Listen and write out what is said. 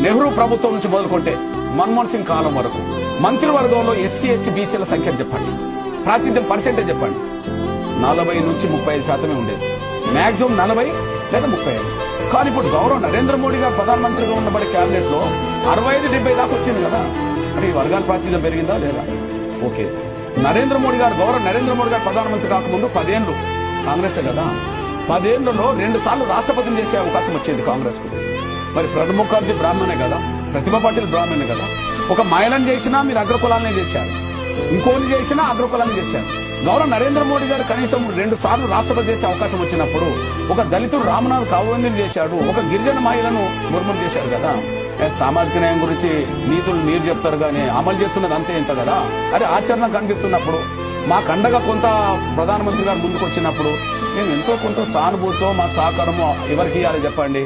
నెహ్రూ ప్రభుత్వం నుంచి మొదలుకుంటే మన్మోహన్ సింగ్ కాలం వరకు మంత్రివర్గంలో ఎస్సీ ఎస్టీ బీసీల సంఖ్య చెప్పండి, ప్రాతినిధ్యం పర్సెంటేజ్ చెప్పండి. 40 నుంచి 35% ఉండేది, మాక్సిమం 40 లేదా 35. కానీ ఇప్పుడు గౌరవ్ నరేంద్ర మోడీ గారు ప్రధానమంత్రిగా ఉన్నబడి క్యాబినెట్ లో 65-70 దాకా వచ్చింది కదా. అంటే ఈ వర్గాల ప్రాతినిధ్యం పెరిగిందా లేదా? ఓకే, గౌరవ్ నరేంద్ర మోడీ గారు ప్రధానమంత్రి కాకముందు 10 ఏళ్లు కాంగ్రెసే కదా. 10 ఏళ్లలో 2 సార్లు రాష్ట్రపతిని చేసే అవకాశం వచ్చింది కాంగ్రెస్ కు. మరి ప్రణబ్ ముఖర్జీ బ్రాహ్మణే కదా, ప్రతిభా పాటిల్ బ్రాహ్మణే కదా. ఒక మహిళను చేసినా మీరు అగ్రకులాలనే చేశారు, ఇంకోని చేసినా అగ్రకులాన్ని చేశారు. గౌరవ్ నరేంద్ర మోడీ గారు కనీసం 2 సార్లు రాష్ట్రపతి చేసే అవకాశం వచ్చినప్పుడు ఒక దళితుడు రామనాథ్ కోవింద్ చేశాడు, ఒక గిరిజన మహిళను ముర్ములు చేశారు కదా. సామాజిక న్యాయం గురించి నీతులు మీరు చెప్తారు కానీ అమలు చేస్తున్నది అంతే ఇంత కదా. అది ఆచరణ కనిపిస్తున్నప్పుడు మా కండగా కొంత ప్రధానమంత్రి గారు ముందుకు వచ్చినప్పుడు మేము ఎంతో కొంత సానుభూతితో మా సహకారము ఎవరికి ఇవ్వాలి చెప్పండి.